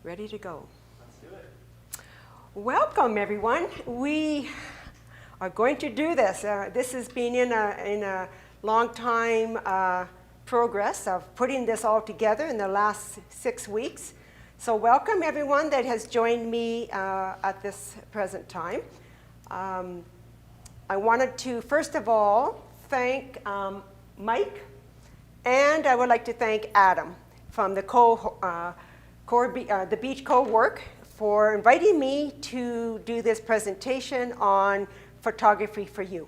Ready to go. Let's do it. Welcome, everyone. We are going to do this. This has been in a long time progress of putting this all together in the last 6 weeks. So welcome, everyone that has joined me at this present time. I wanted to, first of all, thank Mike, and I would like to thank Adam from the Beech CoWork for inviting me to do this presentation on photography for you.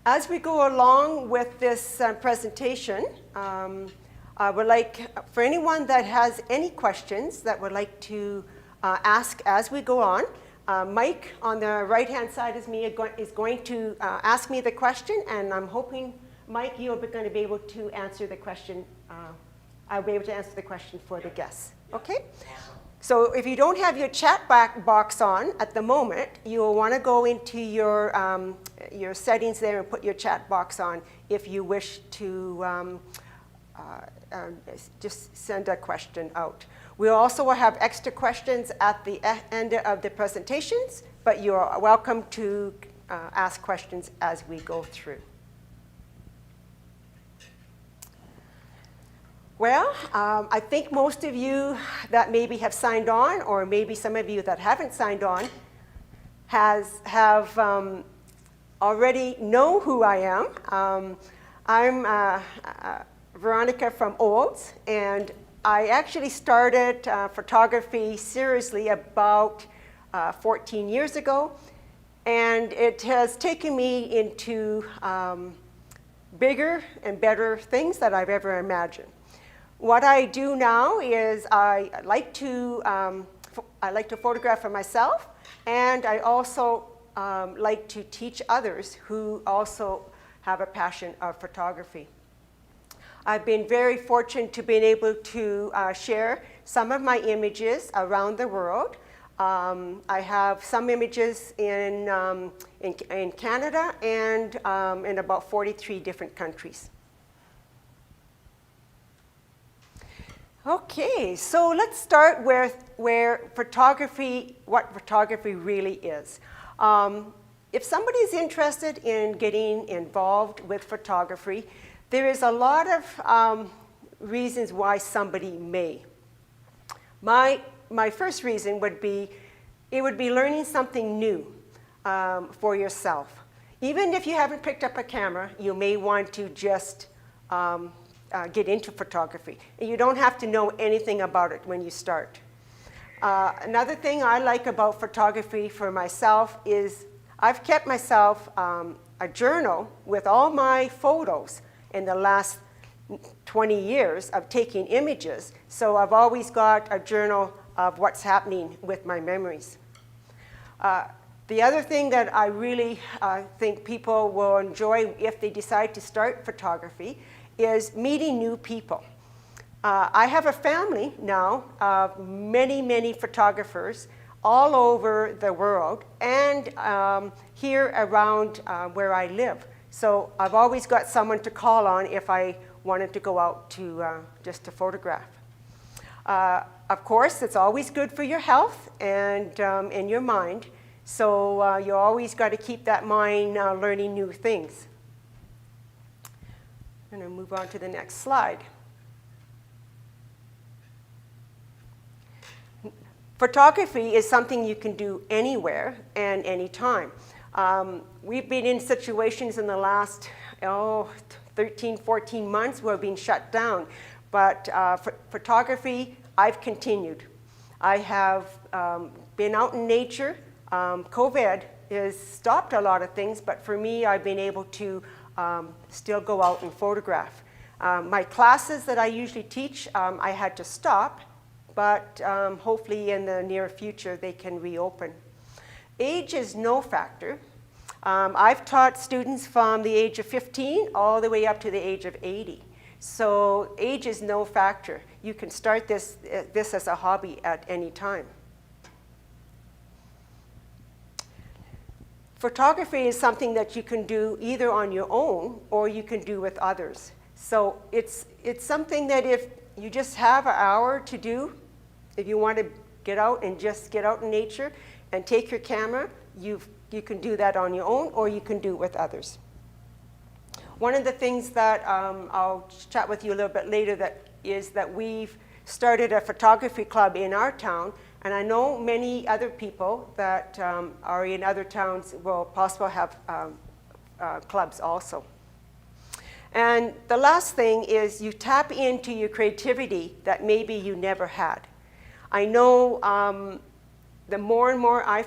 As we go along with this presentation, I would like, for anyone that has any questions that would like to ask as we go on, Mike on the right-hand side is going to ask me the question, and I'm hoping, Mike, you're going to be able to answer the question. I'll be able to answer the question for the guests. Okay? So if you don't have your chat box on at the moment, you'll want to go into your settings there and put your chat box on if you wish to just send a question out. We also will have extra questions at the end of the presentations, but you're welcome to ask questions as we go through. Well, I think most of you that maybe have signed on, or maybe some of you that haven't signed on, have already know who I am. I'm Veronica from Olds, and I actually started photography seriously about 14 years ago, and it has taken me into bigger and better things that I've ever imagined. What I do now is I like to photograph for myself, and I also like to teach others who also have a passion of photography. I've been very fortunate to be able to share some of my images around the world. I have some images in Canada and in about 43 different countries. Okay, so let's start with what photography really is. If somebody's interested in getting involved with photography, there is a lot of reasons why somebody may. My first reason would be, it would be learning something new for yourself. Even if you haven't picked up a camera, you may want to just get into photography. You don't have to know anything about it when you start. Another thing I like about photography for myself is I've kept myself a journal with all my photos in the last 20 years of taking images. So I've always got a journal of what's happening with my memories. The other thing that I really think people will enjoy if they decide to start photography is meeting new people. I have a family now of many, many photographers all over the world and here around where I live. So I've always got someone to call on if I wanted to go out to just to photograph. Of course, it's always good for your health and in your mind. So you always got to keep that mind learning new things. I'm going to move on to the next slide. Photography is something you can do anywhere and anytime. We've been in situations in the last 13, 14 months where we've been shut down. But photography, I've continued. I have been out in nature. COVID has stopped a lot of things, but for me, I've been able to still go out and photograph. My classes that I usually teach, I had to stop, but hopefully in the near future they can reopen. Age is no factor. I've taught students from the age of 15 all the way up to the age of 80. So age is no factor. You can start this as a hobby at any time. Photography is something that you can do either on your own or you can do with others. So it's something that if you just have an hour to do, If you want to get out and just get out in nature and take your camera, you can do that on your own, or you can do it with others. One of the things that I'll chat with you a little bit later is that we've started a photography club in our town, and I know many other people that are in other towns will possibly have clubs also. And the last thing is you tap into your creativity that maybe you never had. I know the more and more I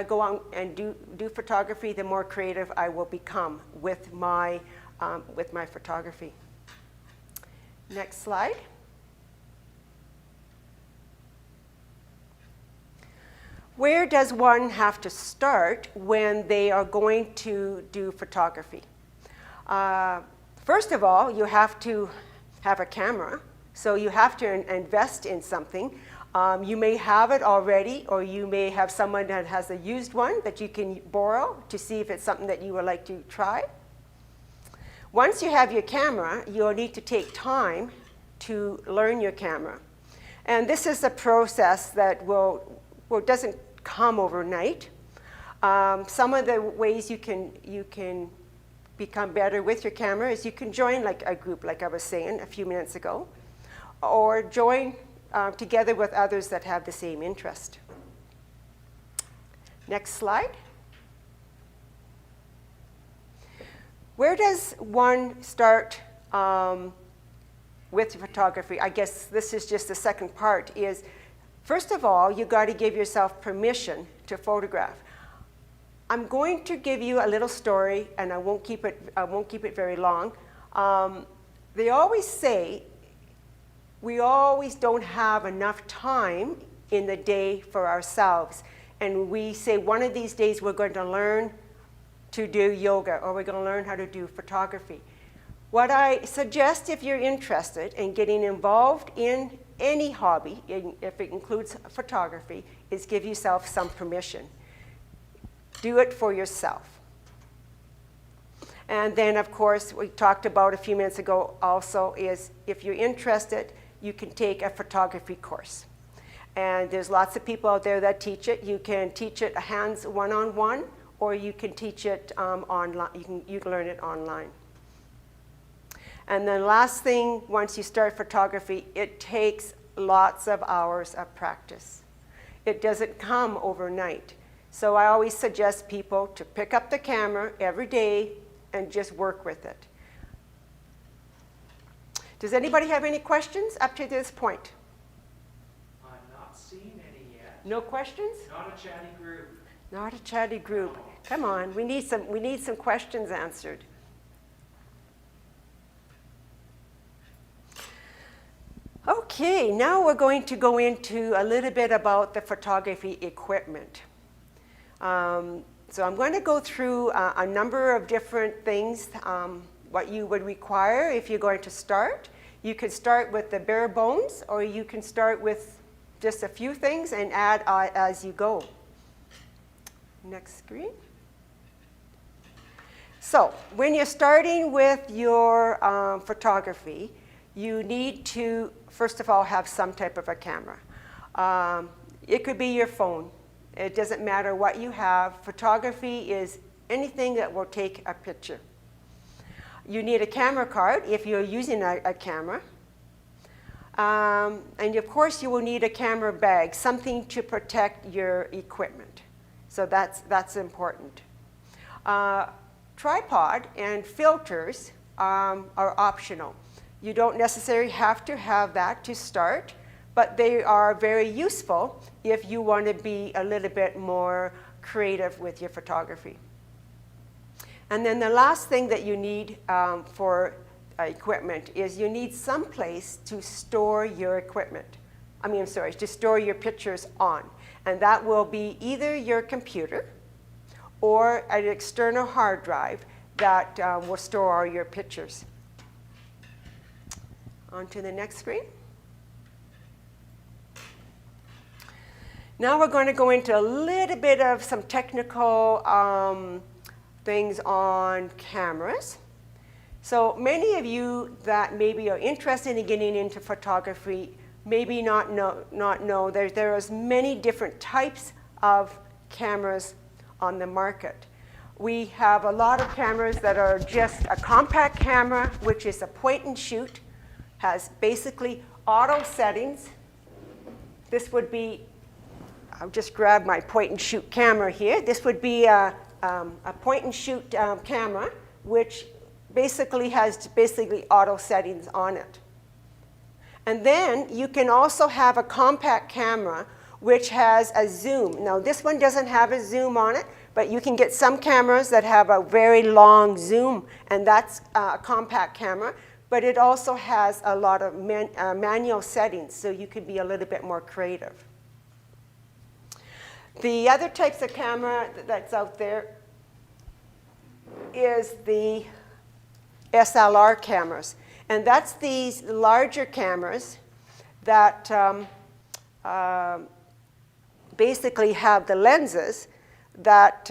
go out and do photography, the more creative I will become with my photography. Next slide. Where does one have to start when they are going to do photography? First of all, you have to have a camera, so you have to invest in something. You may have it already, or you may have someone that has a used one that you can borrow to see if it's something that you would like to try. Once you have your camera, you'll need to take time to learn your camera. And this is a process that doesn't come overnight. Some of the ways you can become better with your camera is you can join like a group, like I was saying a few minutes ago, or join together with others that have the same interest. Next slide. Where does one start with photography? I guess this is just the second part, is first of all, you got to give yourself permission to photograph. I'm going to give you a little story, and I won't keep it very long. They always say we always don't have enough time in the day for ourselves, and we say one of these days we're going to learn to do yoga, or we're going to learn how to do photography. What I suggest, if you're interested in getting involved in any hobby, if it includes photography, is give yourself some permission. Do it for yourself. And then, of course, we talked about a few minutes ago also is if you're interested, you can take a photography course. And there's lots of people out there that teach it. You can teach it hands one-on-one, or you can teach it online. You can learn it online. And then last thing, once you start photography, it takes lots of hours of practice. It doesn't come overnight. So I always suggest people to pick up the camera every day and just work with it. Does anybody have any questions up to this point? I'm not seeing any yet. No questions? Not a chatty group. Not a chatty group. Come on, we need some questions answered. Okay, now we're going to go into a little bit about the photography equipment. So I'm going to go through a number of different things, what you would require if you're going to start. You could start with the bare bones, or you can start with just a few things and add as you go. Next screen. So when you're starting with your photography, you need to, first of all, have some type of a camera. It could be your phone. It doesn't matter what you have. Photography is anything that will take a picture. You need a camera card if you're using a camera. And of course, you will need a camera bag, something to protect your equipment. So that's important. Tripod and filters are optional. You don't necessarily have to have that to start, but they are very useful if you want to be a little bit more creative with your photography. And then the last thing that you need for equipment is you need some place to store your equipment. To store your pictures on. And that will be either your computer or an external hard drive that will store all your pictures. On to the next screen. Now we're going to go into a little bit of some technical things on cameras. So many of you that maybe are interested in getting into photography maybe not know there is many different types of cameras on the market. We have a lot of cameras that are just a compact camera, which is a point and shoot, has basically auto settings. This would be, I'll just grab my point and shoot camera here. This would be a point and shoot camera, which basically has auto settings on it. And then you can also have a compact camera which has a zoom. Now this one doesn't have a zoom on it, but you can get some cameras that have a very long zoom, and that's a compact camera. But it also has a lot of manual settings, so you can be a little bit more creative. The other types of camera that's out there is the SLR cameras. And that's these larger cameras that basically have the lenses that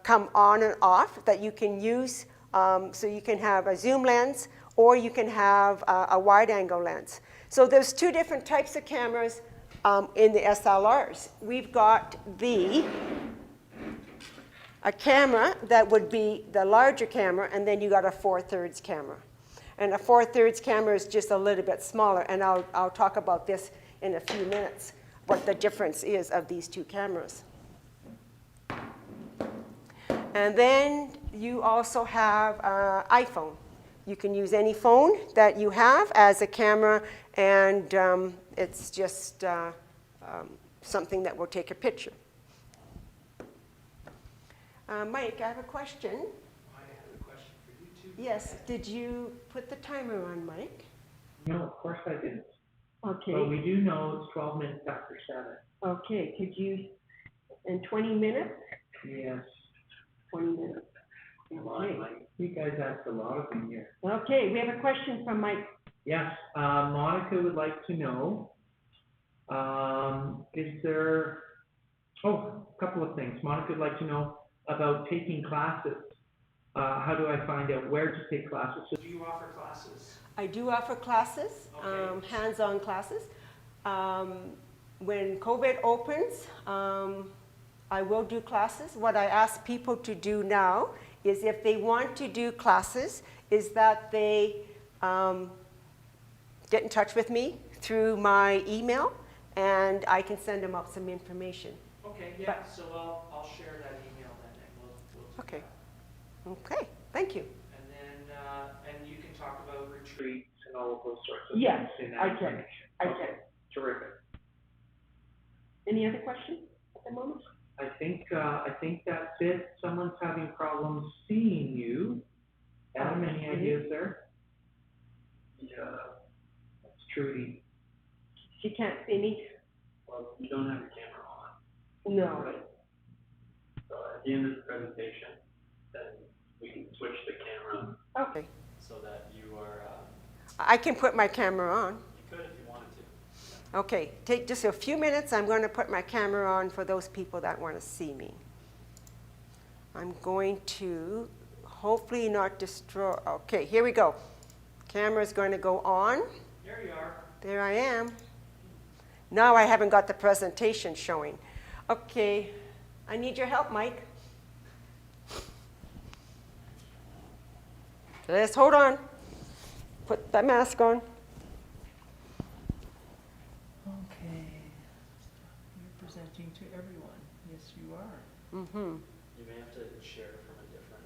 come on and off that you can use. So you can have a zoom lens, or you can have a wide angle lens. So there's two different types of cameras in the SLRs. We've got a camera that would be the larger camera, and then you got a 4/3 camera. And a 4/3 camera is just a little bit smaller, and I'll talk about this in a few minutes, what the difference is of these two cameras. And then you also have iPhone. You can use any phone that you have as a camera, and it's just something that will take a picture. Mike, I have a question. I have a question for you too. Yes, did you put the timer on, Mike? No, of course I didn't. Okay. But we do know it's 12 minutes after 7. Okay, could you, in 20 minutes? Yes. 20 minutes. Okay. You guys asked a lot of them here. Okay, we have a question from Mike. Yes, Monica would like to know, is there, a couple of things. Monica would like to know about taking classes. How do I find out where to take classes? So do you offer classes? I do offer classes, Okay. hands-on classes. When COVID opens, I will do classes. What I ask people to do now is, if they want to do classes, is that they get in touch with me through my email, and I can send them out some information. Okay, yeah, so I'll share that email then, and we'll do Okay. that. Okay, thank you. And then, and you can talk about retreat. Treats and all of those sorts of Yes, things in that I can. information. I Okay, can. terrific. Any other questions at the moment? I think that's it. Someone's having problems seeing you. Adam, any ideas there? Yeah, that's Trudy. She can't see me? Well, you don't have your camera on. No. Right. So at the end of the presentation, then we can switch the camera. Okay. So that you are, I can put my camera on. you could if you wanted to. Okay, take just a few minutes. I'm going to put my camera on for those people that want to see me. I'm going to hopefully not destroy. Okay, here we go. Camera's going to go on. There you are. There I am. Now I haven't got the presentation showing. Okay, I need your help, Mike. Let's hold on. Put that mask on. Okay, you're presenting to everyone. Yes, you are. Mm-hmm. You may have to share from a different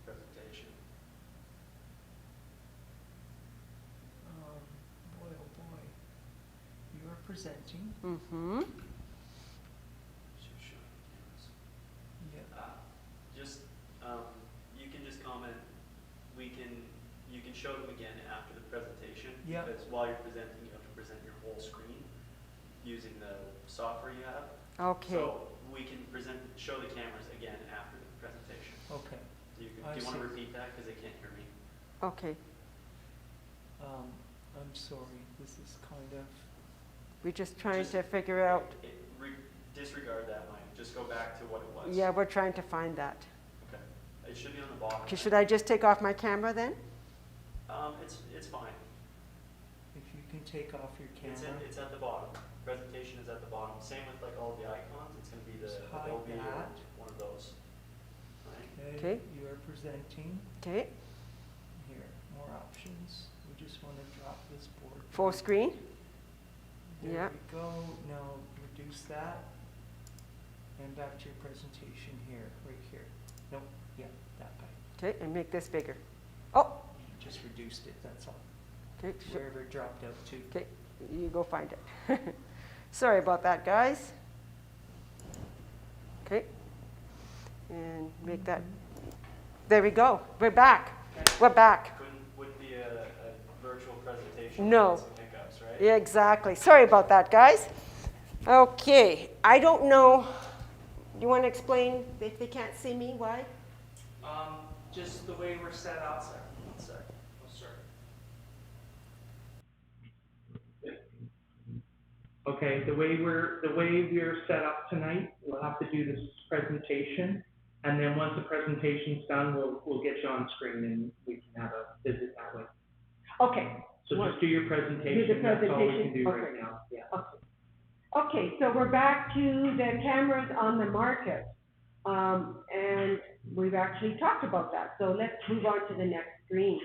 presentation. Boy, oh boy. You are presenting. Mm-hmm. Should show the cameras. Yeah. Just, you can just comment. You can show them again after the presentation. Yeah. Because while you're presenting, you have to present your whole screen using the software you have. Okay. So we can show the cameras again after the presentation. Okay. Do you I want to see. repeat that? Because they can't hear me. Okay. I'm sorry. This is kind of. We're just trying Just- to figure out. Disregard that, Mike. Just go back to what it was. Yeah, we're trying to find that. Okay. It should be on the bottom. Okay, should I just take off my camera then? It's fine. If you can take off your camera. It's at the bottom. Presentation is at the bottom. Same with like all the icons. It's going to be the Just hide Adobe or that. one of those. Right? Okay, Okay. you are presenting. Okay, Here, more options. We just want to drop this board. full screen. There Yeah. we go. Now reduce that. And back to your presentation here, right here. Nope, yeah, that guy. Okay, and make this bigger. Oh, You just reduced it, that's all. okay, sure. Wherever it dropped out to. Okay, you go find it. Sorry about that, guys. Okay, and make that, there we go, we're back, we're back. Wouldn't be a virtual presentation. No. With some hiccups, right? Yeah, exactly, sorry about that, guys. Okay, I don't know, do you want to explain, if they can't see me, why? Just the way we're set up, sir. One sec. Oh, sir. Okay, the way we're set up tonight, we'll have to do this presentation, and then once the presentation's done, we'll get you on screen and we can have a visit that way. Okay, So just do your presentation, that's all we can do right Okay. now, yeah. okay, so we're back to the cameras on the market. And we've actually talked about that, so let's move on to the next screen.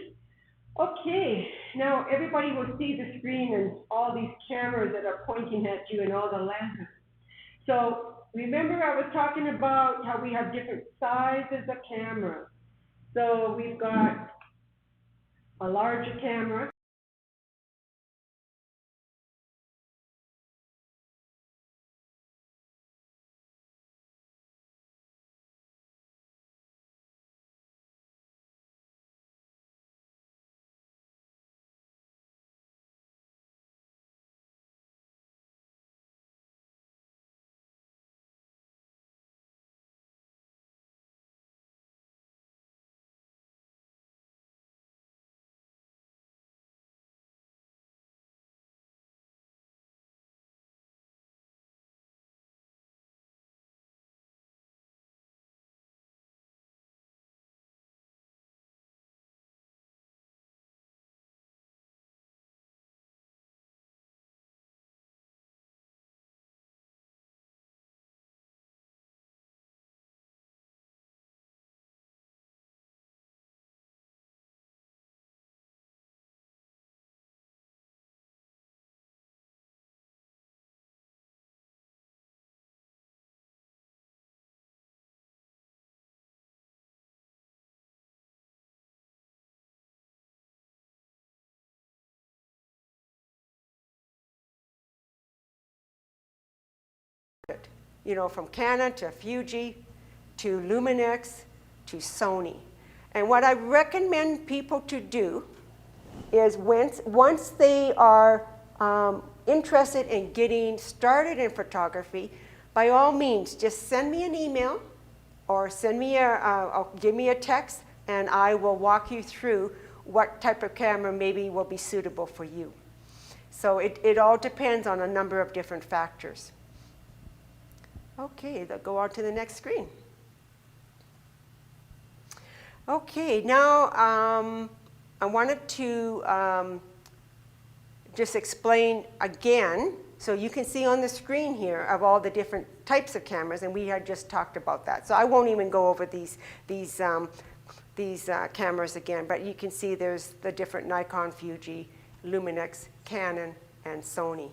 Okay, now everybody will see the screen and all these cameras that are pointing at you and all the lenses. So remember I was talking about how we have different sizes of cameras. So we've got a larger camera. You know, from Canon to Fuji to Luminex to Sony. And what I recommend people to do is once they are interested in getting started in photography, by all means, just send me an email or send me give me a text, and I will walk you through what type of camera maybe will be suitable for you. So it all depends on a number of different factors. Okay, let's go on to the next screen. Okay, now I wanted to just explain again, so you can see on the screen here of all the different types of cameras, and we had just talked about that. So I won't even go over these cameras again, but you can see there's the different Nikon, Fuji, Luminex, Canon, and Sony.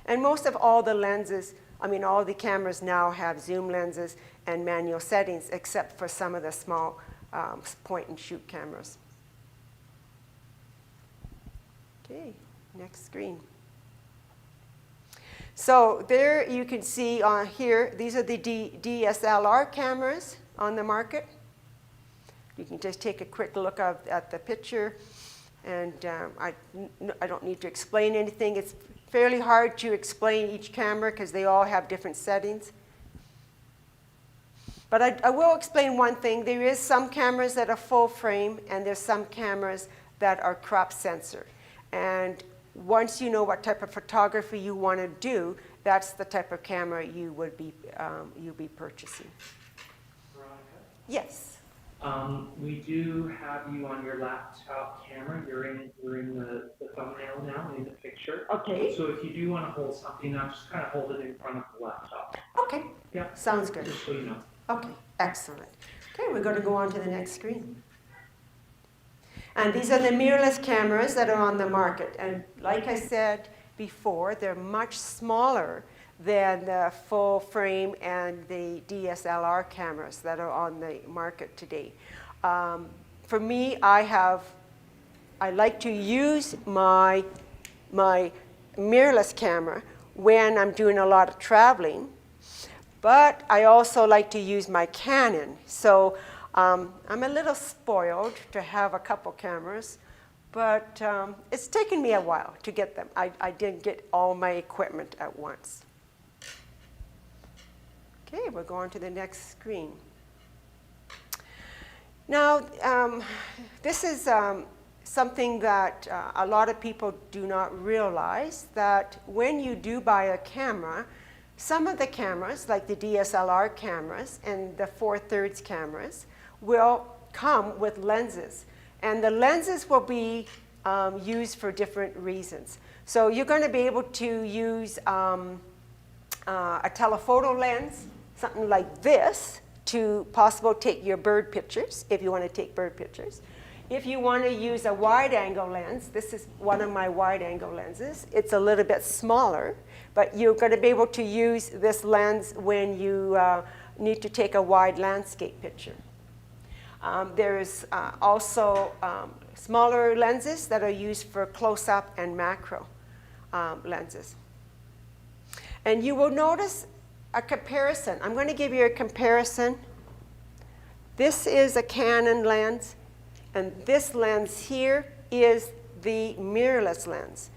And most of all the lenses, I mean, all the cameras now have zoom lenses and manual settings, except for some of the small point and shoot cameras. Okay, next screen. So there you can see on here, these are the DSLR cameras on the market. You can just take a quick look at the picture, and I don't need to explain anything. It's fairly hard to explain each camera because they all have different settings. But I will explain one thing. There is some cameras that are full frame, and there's some cameras that are crop sensor. And once you know what type of photography you want to do, that's the type of camera you would be you'll be purchasing. Veronica, Yes. We do have you on your laptop camera. We're in the thumbnail now, in the picture. Okay, So if you do want to hold something up, just kind of hold it in front of the laptop. Okay, Yeah. sounds good. Just so you know. Okay, excellent. Okay, we're going to go on to the next screen. And these are the mirrorless cameras that are on the market. And like I said before, they're much smaller than the full frame and the DSLR cameras that are on the market today. For me, I like to use my mirrorless camera when I'm doing a lot of traveling, but I also like to use my Canon. So I'm a little spoiled to have a couple cameras, but it's taken me a while to get them. I didn't get all my equipment at once. Okay, we'll go on to the next screen. Now, this is something that a lot of people do not realize, that when you do buy a camera, some of the cameras, like the DSLR cameras and the 4/3 cameras, will come with lenses. And the lenses will be used for different reasons. So you're going to be able to use a telephoto lens, something like this, to possibly take your bird pictures, if you want to take bird pictures. If you want to use a wide-angle lens, this is one of my wide-angle lenses. It's a little bit smaller, but you're going to be able to use this lens when you need to take a wide landscape picture. There's also smaller lenses that are used for close-up and macro lenses. And you will notice a comparison. I'm going to give you a comparison. This is a Canon lens, and this lens here is the mirrorless lens.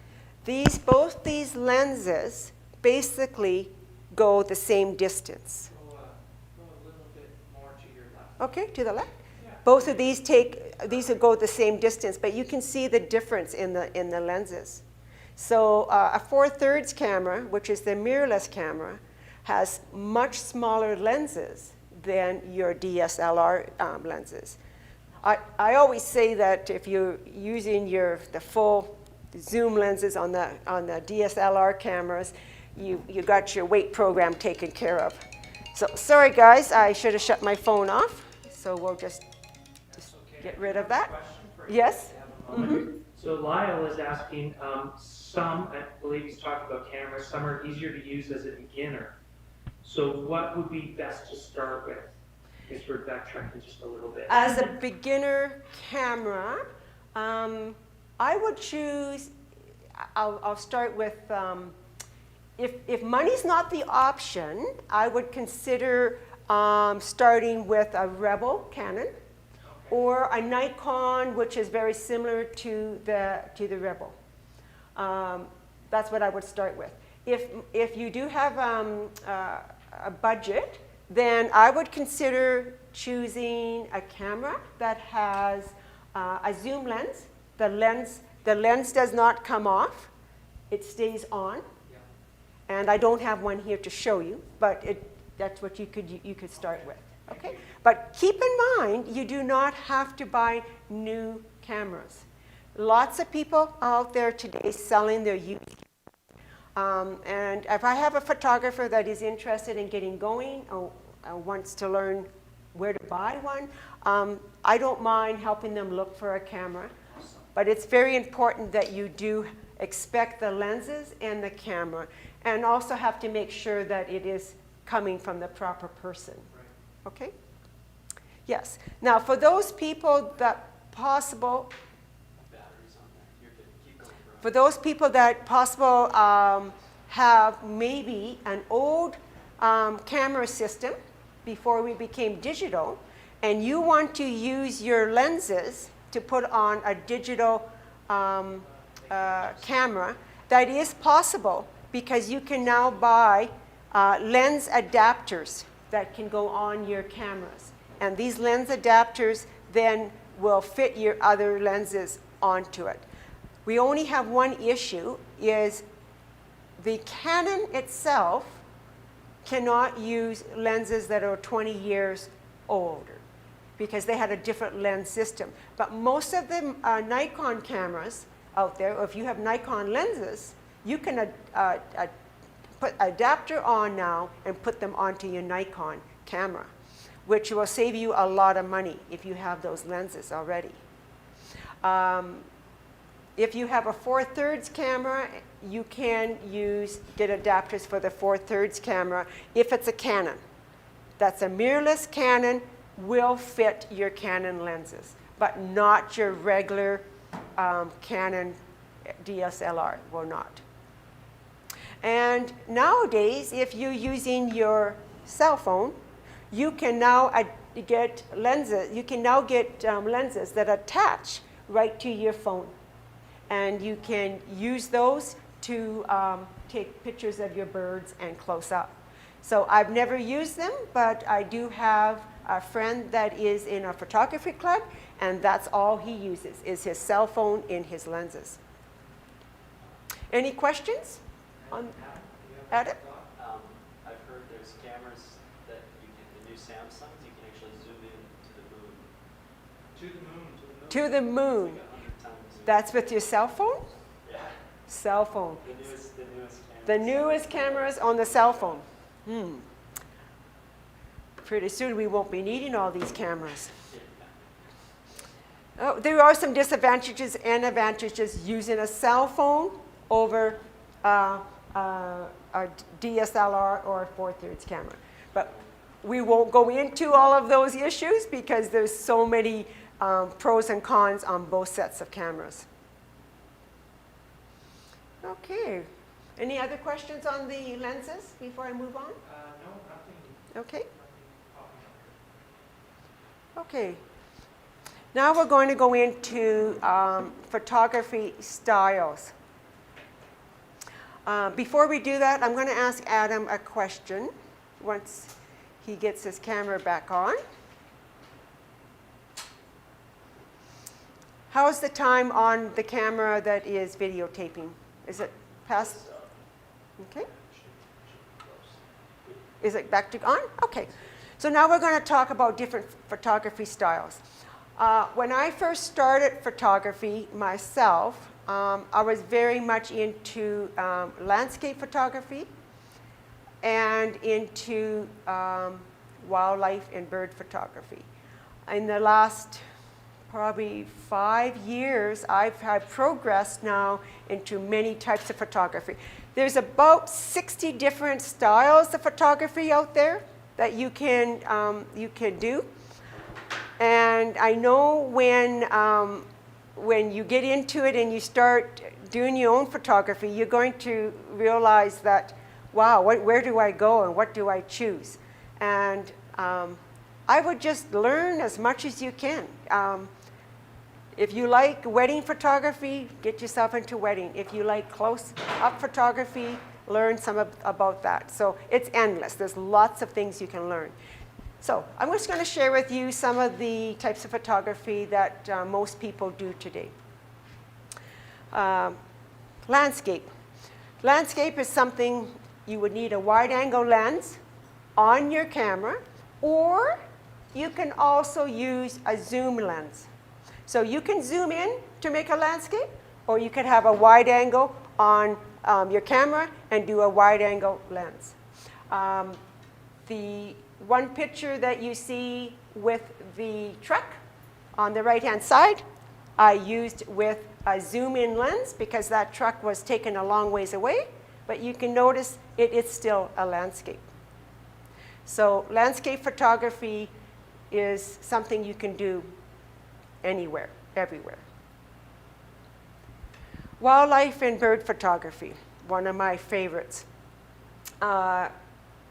Both these lenses basically go the same distance. Go a little bit more to your left. Okay, to the left. Yeah. Both of these will go the same distance, but you can see the difference in the lenses. So a 4/3 camera, which is the mirrorless camera, has much smaller lenses than your DSLR lenses. I always say that if you're using the full zoom lenses on the DSLR cameras, you got your weight program taken care of. So sorry guys, I should have shut my phone off. So we'll just get rid of that. Yes? Mm-hmm. So Lyle is asking, some, I believe he's talking about cameras, some are easier to use as a beginner. So what would be best to start with? I guess we're backtracking just a little bit. As a beginner camera, I would choose, I'll start with, if money's not the option, I would consider starting with a Rebel Canon or a Nikon, which is very similar to the Rebel. That's what I would start with. If you do have a budget, then I would consider choosing a camera that has a zoom lens. The lens does not come off; it stays on. Yeah. And I don't have one here to show you, but that's what you could start with. Okay. But keep in mind, you do not have to buy new cameras. Lots of people out there today selling their used. And if I have a photographer that is interested in getting going or wants to learn where to buy one, I don't mind helping them look for a camera. But it's very important that you do expect the lenses and the camera, and also have to make sure that it is coming from the proper person. Right. Okay? Yes. Now, for those people that possible, Batteries on there. You're good. Keep going, bro. for those people that possible have maybe an old camera system before we became digital, and you want to use your lenses to put on a digital camera, that is possible because you can now buy lens adapters that can go on your cameras. And these lens adapters then will fit your other lenses onto it. We only have one issue, is the Canon itself cannot use lenses that are 20 years older. because they had a different lens system. But most of the Nikon cameras out there, or if you have Nikon lenses, you can put adapter on now and put them onto your Nikon camera, which will save you a lot of money if you have those lenses already. If you have a 4/3 camera, you can get adapters for the 4/3 camera if it's a Canon. That's a mirrorless Canon, will fit your Canon lenses, but not your regular Canon DSLR, will not. And nowadays, if you're using your cell phone, you can now get lenses. You can now get lenses that attach right to your phone, and you can use those to take pictures of your birds and close up. So I've never used them, but I do have a friend that is in a photography club, and that's all he uses, is his cell phone in his lenses. Any questions on Adam? I've heard there's cameras that the new Samsungs, you can actually zoom in to the moon. To the moon, to the moon. To the moon. Like 100 times zoom. That's with your cell phone? Yeah, Cell phone. the newest cameras. The newest cameras on the cell phone. Pretty soon we won't be needing all these cameras. Oh, there are some disadvantages and advantages using a cell phone over a DSLR or a 4/3 camera. But we won't go into all of those issues because there's so many pros and cons on both sets of cameras. Okay. Any other questions on the lenses before I move on? No, nothing. Okay. Nothing popping up. Okay. Now we're going to go into photography styles. Before we do that, I'm going to ask Adam a question once he gets his camera back on. How's the time on the camera that is videotaping? Is it past? Okay. Is it back to on? Okay. So now we're going to talk about different photography styles. When I first started photography myself, I was very much into landscape photography and into wildlife and bird photography. In the last probably 5 years, I've progressed now into many types of photography. There's about 60 different styles of photography out there that you can do. And I know when you get into it and you start doing your own photography, you're going to realize that, wow, where do I go and what do I choose? And I would just learn as much as you can. If you like wedding photography, get yourself into wedding. If you like close-up photography, learn some about that. So it's endless. There's lots of things you can learn. So I'm just going to share with you some of the types of photography that most people do today. Landscape. Landscape is something you would need a wide-angle lens on your camera, or you can also use a zoom lens. So you can zoom in to make a landscape, or you could have a wide angle on your camera and do a wide angle lens. The one picture that you see with the truck on the right-hand side, I used with a zoom-in lens because that truck was taken a long ways away, but you can notice it is still a landscape. So landscape photography is something you can do anywhere, everywhere. Wildlife and bird photography, one of my favorites.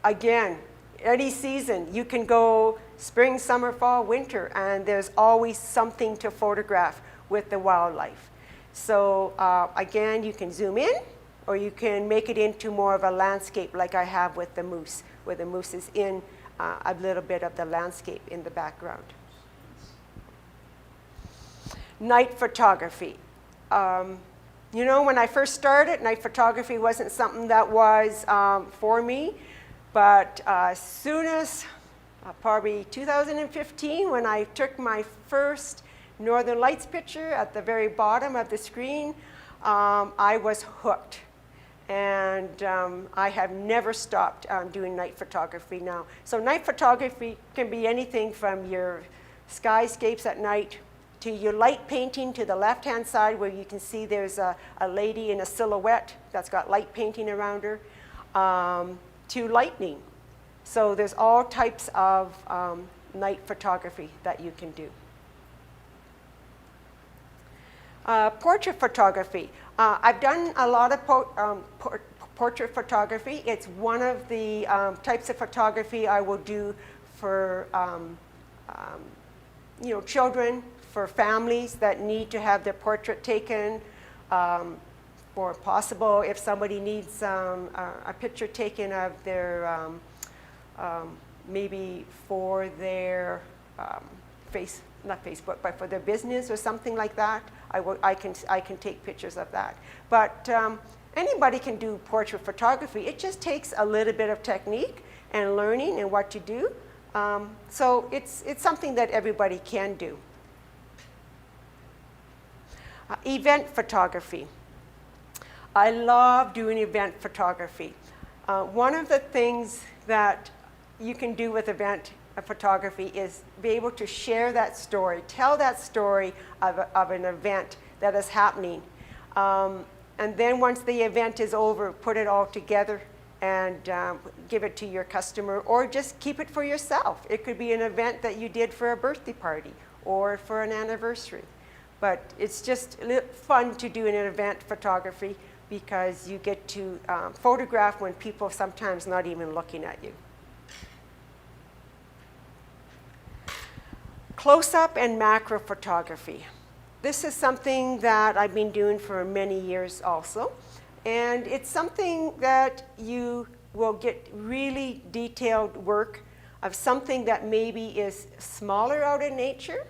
Again, any season, you can go spring, summer, fall, winter, and there's always something to photograph with the wildlife. So again, you can zoom in, or you can make it into more of a landscape like I have with the moose, where the moose is in a little bit of the landscape in the background. Night photography. You know, when I first started, night photography wasn't something that was for me, but as soon as probably 2015 when I took my first Northern Lights picture at the very bottom of the screen. I was hooked. And I have never stopped doing night photography now. So night photography can be anything from your skyscapes at night to your light painting to the left-hand side where you can see there's a lady in a silhouette that's got light painting around her, to lightning. So there's all types of night photography that you can do. Portrait photography. I've done a lot of portrait photography. It's one of the types of photography I will do for children, for families that need to have their portrait taken, for possible if somebody needs a picture taken of their, maybe for their not Facebook, but for their business or something like that. I can take pictures of that. But anybody can do portrait photography. It just takes a little bit of technique and learning and what to do. So it's something that everybody can do. Event photography. I love doing event photography. One of the things that you can do with event photography is be able to share that story, tell that story of an event that is happening. And then once the event is over, put it all together and give it to your customer, or just keep it for yourself. It could be an event that you did for a birthday party or for an anniversary. But it's just fun to do an event photography because you get to photograph when people sometimes not even looking at you. Close-up and macro photography. This is something that I've been doing for many years also. And it's something that you will get really detailed work of something that maybe is smaller out in nature.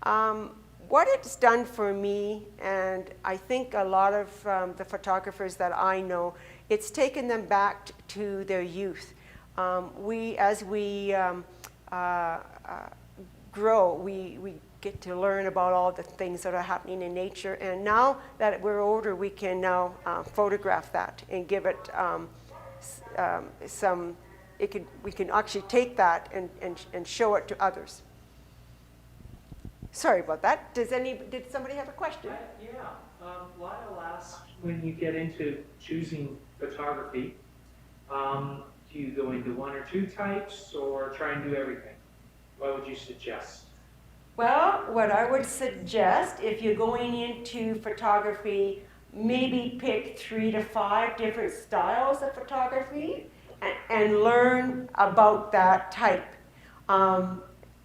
What it's done for me, and I think a lot of the photographers that I know, it's taken them back to their youth. As we grow, we get to learn about all the things that are happening in nature, and now that we're older, we can now photograph that and give it we can actually take that and show it to others. Sorry about that. Did somebody have a question? Lyle asked, when you get into choosing photography, do you go into one or two types or try and do everything? What would you suggest? Well, what I would suggest, if you're going into photography, maybe pick 3 to 5 different styles of photography and learn about that type.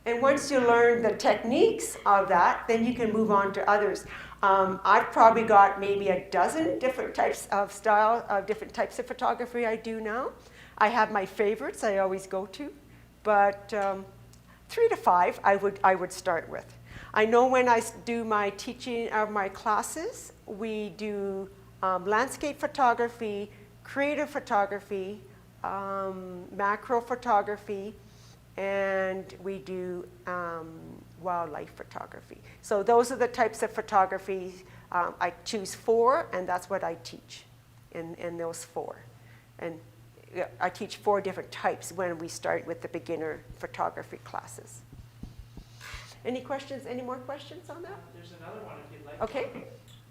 And once you learn the techniques of that, then you can move on to others. I've probably got maybe a dozen different types of different types of photography I do now. I have my favorites I always go to, but 3 to 5 I would start with. I know when I do my teaching of my classes, we do landscape photography, creative photography, macro photography, and we do wildlife photography. So those are the types of photography I choose 4, and that's what I teach in those 4. And I teach 4 different types when we start with the beginner photography classes. Any questions? Any more questions on that? There's another one if you'd like. Okay.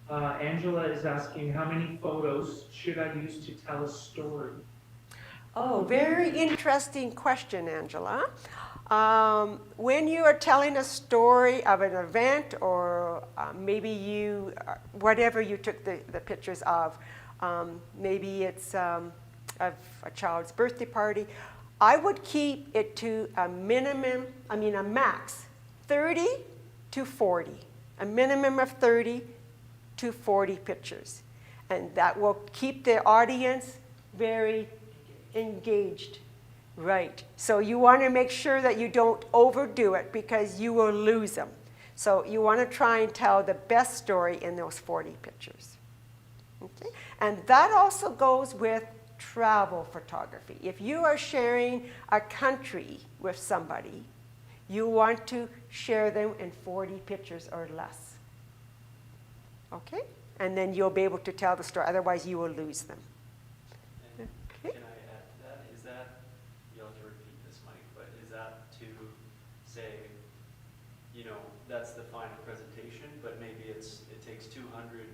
Angela is asking, how many photos should I use to tell a story? Oh, very interesting question, Angela. When you are telling a story of an event or maybe whatever you took the pictures of, maybe it's of a child's birthday party, I would keep it to a max 30 to 40, a minimum of 30 to 40 pictures. And that will keep the audience very engaged. Right. So you want to make sure that you don't overdo it because you will lose them. So you want to try and tell the best story in those 40 pictures. Okay? And that also goes with travel photography. If you are sharing a country with somebody, you want to share them in 40 pictures or less. Okay? And then you'll be able to tell the story, otherwise you will lose them. And Okay. can I add to that? Is that, you'll have to repeat this, Mike, but is that to say, you know, that's the final presentation, but maybe it takes 200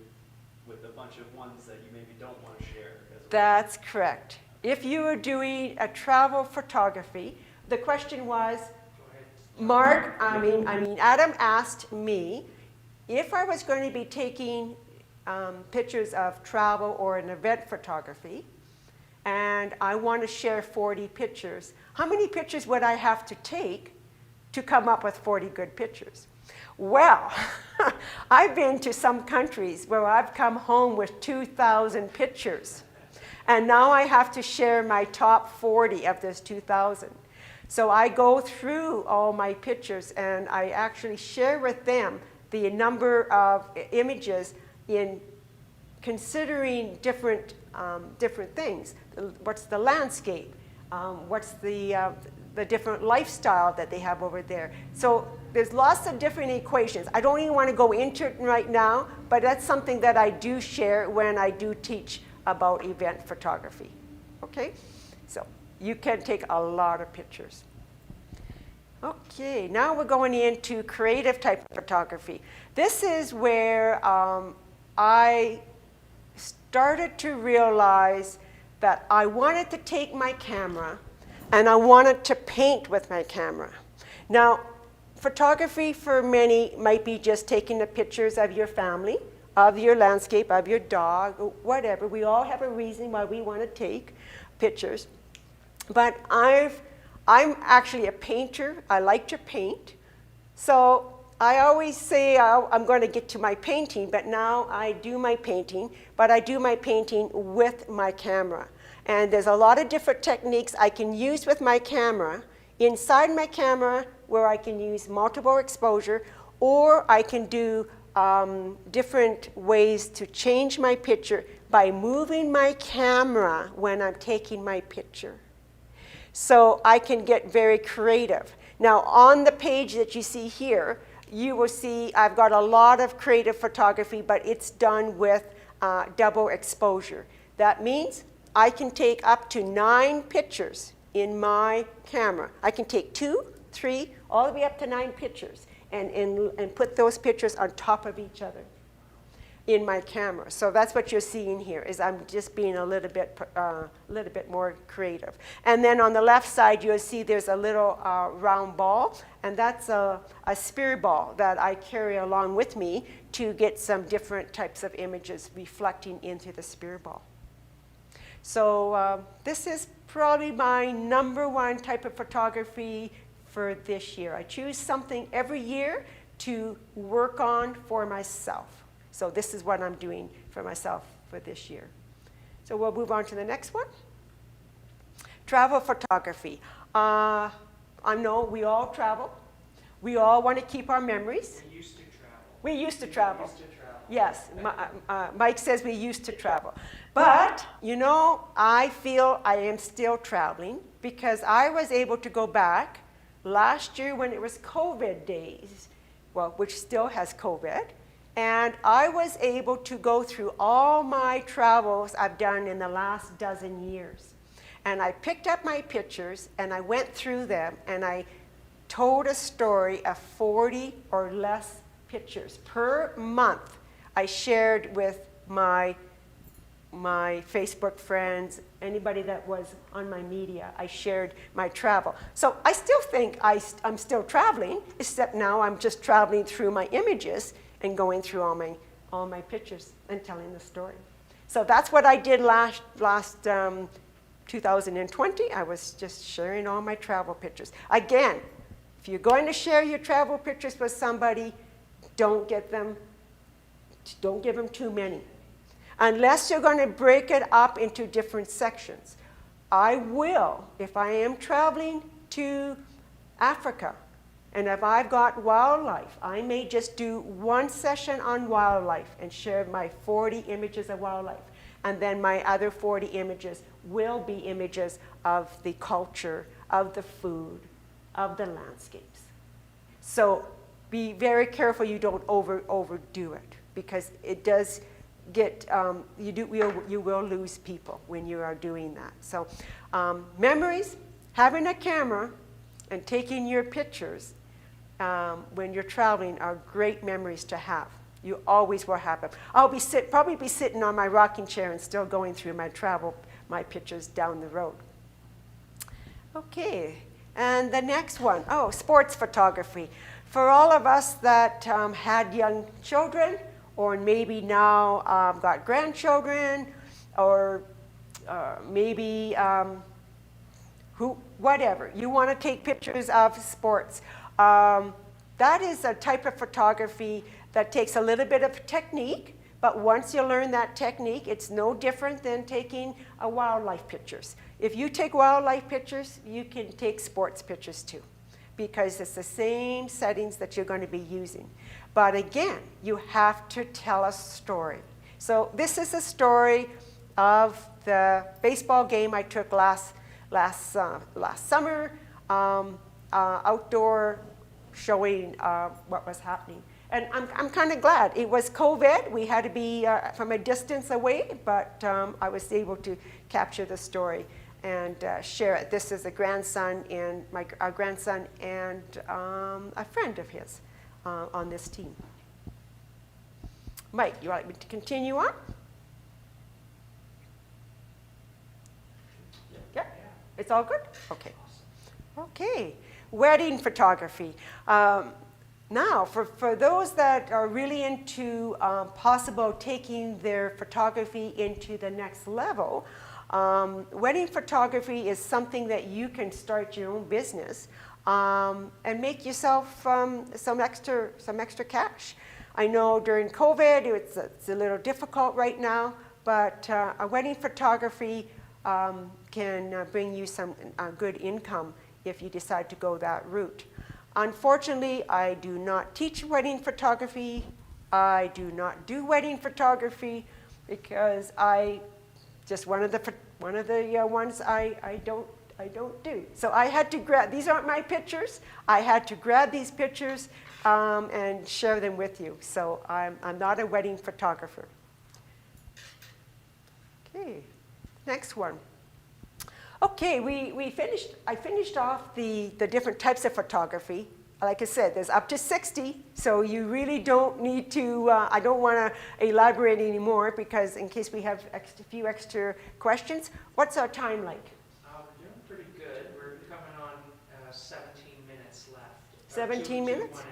with a bunch of ones that you maybe don't want to share as well? That's correct. If you are doing a travel photography, the question was, Mark, Adam asked me if I was going to be taking pictures of travel or an event photography, and I want to share 40 pictures. How many pictures would I have to take to come up with 40 good pictures? Well, I've been to some countries where I've come home with 2,000 pictures, and now I have to share my top 40 of those 2,000. So I go through all my pictures and I actually share with them the number of images in considering different things. What's the landscape? What's the different lifestyle that they have over there? So there's lots of different equations. I don't even want to go into it right now, but that's something that I do share when I do teach about event photography. Okay? So you can take a lot of pictures. Okay, now we're going into creative type of photography. This is where I started to realize that I wanted to take my camera and I wanted to paint with my camera. Now, photography for many might be just taking the pictures of your family, of your landscape, of your dog, or whatever. We all have a reason why we want to take pictures. But I'm actually a painter. I like to paint. So I always say I'm going to get to my painting, but now I do my painting, but I do my painting with my camera. And there's a lot of different techniques I can use with my camera, inside my camera, where I can use multiple exposure, or I can do different ways to change my picture by moving my camera when I'm taking my picture. So I can get very creative. Now on the page that you see here, you will see I've got a lot of creative photography, but it's done with double exposure. That means I can take up to 9 pictures in my camera. I can take 2, 3, all the way up to 9 pictures and put those pictures on top of each other in my camera. So that's what you're seeing here, is I'm just being a little bit more creative. And then on the left side, you'll see there's a little round ball, and that's a spear ball that I carry along with me to get some different types of images reflecting into the spear ball. So this is probably my #1 type of photography for this year. I choose something every year to work on for myself. So this is what I'm doing for myself for this year. So we'll move on to the next one. Travel photography. I know we all travel. We all want to keep our memories. We used to travel. We used to travel. We used to travel. Yes, Mike says we used to travel. But, you know, I feel I am still traveling because I was able to go back last year when it was COVID days, well, which still has COVID, and I was able to go through all my travels I've done in the last dozen years. And I picked up my pictures and I went through them and I told a story of 40 or less pictures per month. I shared with my Facebook friends, anybody that was on my media. I shared my travel. So I still think I'm still traveling, except now I'm just traveling through my images and going through all my pictures and telling the story. So that's what I did last 2020. I was just sharing all my travel pictures. Again, if you're going to share your travel pictures with somebody, don't give them too many. Unless you're going to break it up into different sections. I will, if I am traveling to Africa, and if I've got wildlife, I may just do one session on wildlife and share my 40 images of wildlife. and then my other 40 images will be images of the culture, of the food, of the landscapes. So be very careful you don't overdo it, because it does get, you will lose people when you are doing that. So memories, having a camera and taking your pictures when you're traveling are great memories to have. You always will have them. I'll be probably be sitting on my rocking chair and still going through my pictures down the road. Okay, and the next one, sports photography. For all of us that had young children, or maybe now got grandchildren, or maybe whatever, you want to take pictures of sports. That is a type of photography that takes a little bit of technique, but once you learn that technique, it's no different than taking wildlife pictures. If you take wildlife pictures, you can take sports pictures too, because it's the same settings that you're going to be using. But again, you have to tell a story. So this is a story of the baseball game I took last summer, outdoor, showing what was happening. And I'm kind of glad. It was COVID. We had to be from a distance away, but I was able to capture the story and share it. This is a grandson and a grandson and a friend of his on this team. Mike, you want me to continue on? Yeah. It's all good? Okay. Okay. Wedding photography. Now, for those that are really into possible taking their photography into the next level, wedding photography is something that you can start your own business and make yourself some extra cash. I know during COVID it's a little difficult right now, but a wedding photography can bring you some good income if you decide to go that route. Unfortunately, I do not teach wedding photography. I do not do wedding photography because just one of the ones I don't do. So I had to grab, these aren't my pictures. I had to grab these pictures and share them with you. So I'm not a wedding photographer. Okay, next one. Okay, I finished off the different types of photography. Like I said, there's up to 60, so you really don't need to, I don't want to elaborate anymore because in case we have a few extra questions. What's our time like? We're doing pretty good. We're coming on 17 minutes left. 17 minutes? 1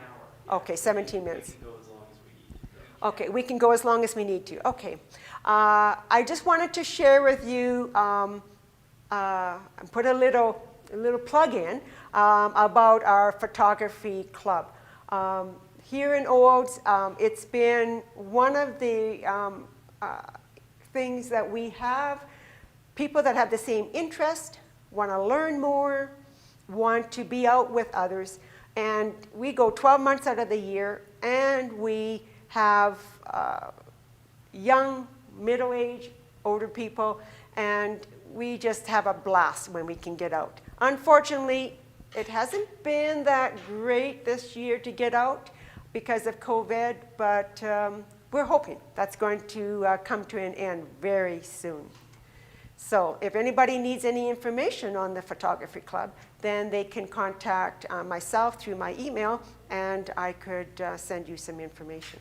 hour. Okay, 17 minutes. We can go as long as we need. Okay, we can go as long as we need to. Okay. I just wanted to share with you put a little plug in about our photography club. Here in Olds, it's been one of the things that we have people that have the same interest, want to learn more, want to be out with others, and we go 12 months out of the year, and we have young, middle-aged, older people, and we just have a blast when we can get out. Unfortunately, it hasn't been that great this year to get out because of COVID, but we're hoping that's going to come to an end very soon. So if anybody needs any information on the photography club, then they can contact myself through my email, and I could send you some information.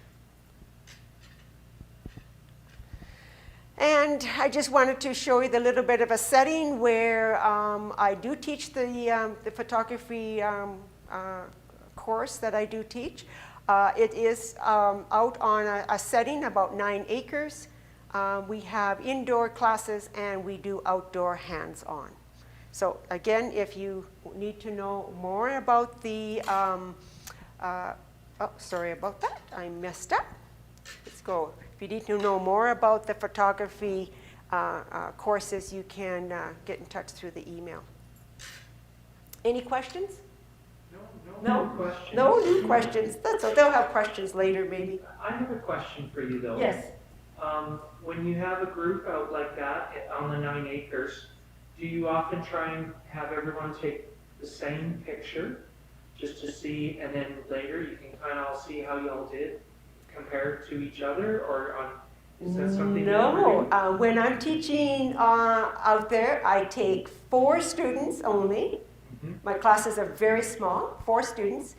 And I just wanted to show you the little bit of a setting where I do teach the photography course that I do teach. It is out on a setting about 9 acres. We have indoor classes and we do outdoor hands-on. So again, if you need to know more about the, oh, sorry about that, I messed up. Let's go. If you need to know more about the photography courses, you can get in touch through the email. Any questions? No questions. No new questions. That's all. They'll have questions later, maybe. I have a question for you though. Yes. When you have a group out like that on the 9 acres, do you often try and have everyone take the same picture just to see, and then later you can kind of all see how y'all did compared to each other, or is that something you ever No, do? when I'm teaching out there, I take 4 students only. Mhm. My classes are very small, 4 students.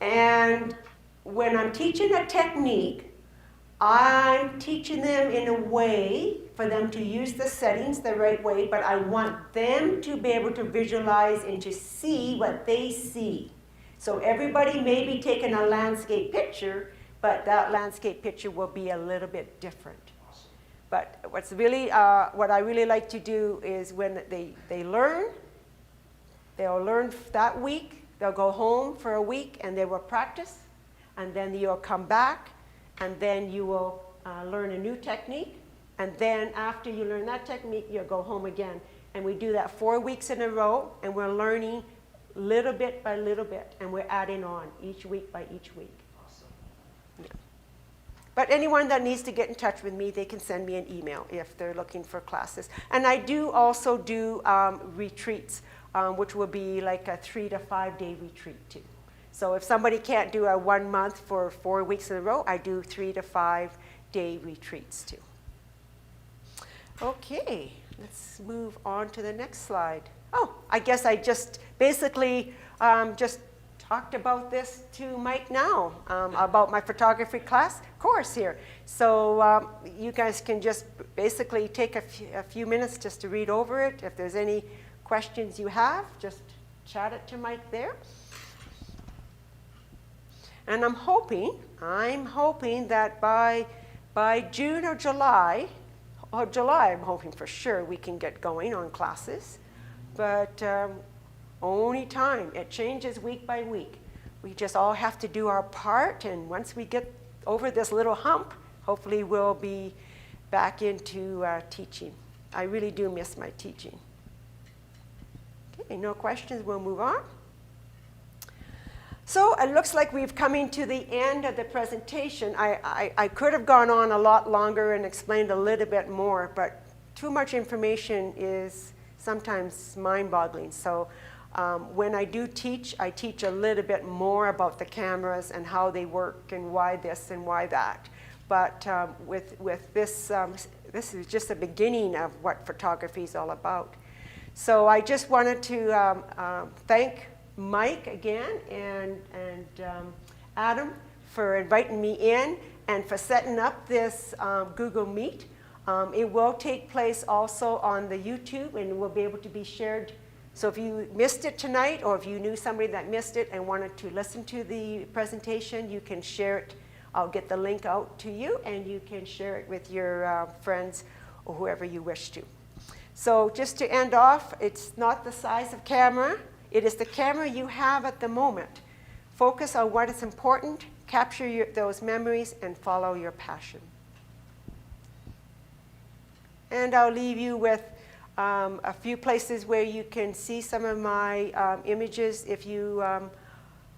And when I'm teaching a technique, I'm teaching them in a way for them to use the settings the right way, but I want them to be able to visualize and to see what they see. So everybody may be taking a landscape picture, but that landscape picture will be a little bit different. But what's really, what I really like to do is when they learn, they'll learn that week, they'll go home for a week and they will practice, and then you'll come back, and then you will learn a new technique, and then after you learn that technique, you'll go home again. And we do that 4 weeks in a row, and we're learning little bit by little bit, and we're adding on each week by each week. Awesome. But anyone that needs to get in touch with me, they can send me an email if they're looking for classes. And I do also do retreats, which will be like a 3 to 5 day retreat too. So if somebody can't do a 1 month for 4 weeks in a row, I do 3 to 5 day retreats too. Okay, let's move on to the next slide. Oh, I guess I just basically just talked about this to Mike now, about my photography class course here. So you guys can just basically take a few minutes just to read over it. If there's any questions you have, just chat it to Mike there. And I'm hoping that by June or July, I'm hoping for sure we can get going on classes. But only time, it changes week by week. We just all have to do our part, and once we get over this little hump, hopefully we'll be back into teaching. I really do miss my teaching. Okay, no questions, we'll move on. So it looks like we've come to the end of the presentation. I could have gone on a lot longer and explained a little bit more, but too much information is sometimes mind-boggling. So when I do teach, I teach a little bit more about the cameras and how they work and why this and why that. But with this, this is just the beginning of what photography is all about. So I just wanted to thank Mike again and Adam for inviting me in and for setting up this Google Meet. It will take place also on the YouTube and will be able to be shared. So if you missed it tonight, or if you knew somebody that missed it and wanted to listen to the presentation, you can share it. I'll get the link out to you and you can share it with your friends or whoever you wish to. So just to end off, it's not the size of camera. It is the camera you have at the moment. Focus on what is important, capture those memories, and follow your passion. And I'll leave you with a few places where you can see some of my images if you are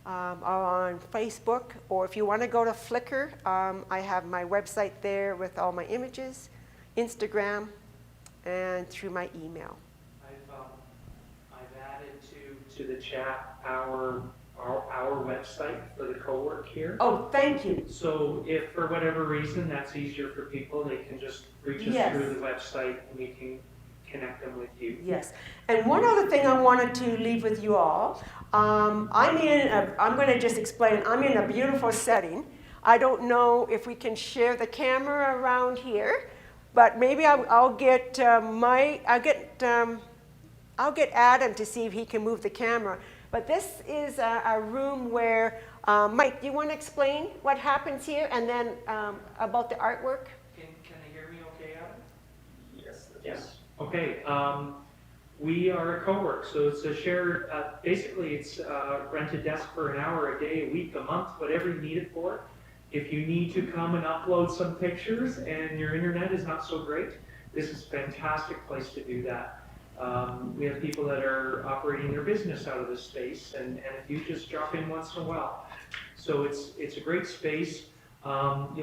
on Facebook, or if you want to go to Flickr, I have my website there with all my images, Instagram, and through my email. I've added to the chat our website for the CoWork here. Oh, thank you. So if for whatever reason that's easier for people, they can just reach us Yes. through the website and we can connect them with you. Yes. And one other thing I wanted to leave with you all, I'm going to just explain, I'm in a beautiful setting. I don't know if we can share the camera around here, but maybe I'll get Adam to see if he can move the camera. But this is a room where, Mike, do you want to explain what happens here and then about the artwork? Can they hear me okay, Adam? Yes. Yes. Okay. We are a CoWork, so it's a shared, basically it's rent a desk for an hour, a day, a week, a month, whatever you need it for. If you need to come and upload some pictures and your internet is not so great, this is a fantastic place to do that. We have people that are operating their business out of this space, and if you just drop in once in a while. So it's a great space.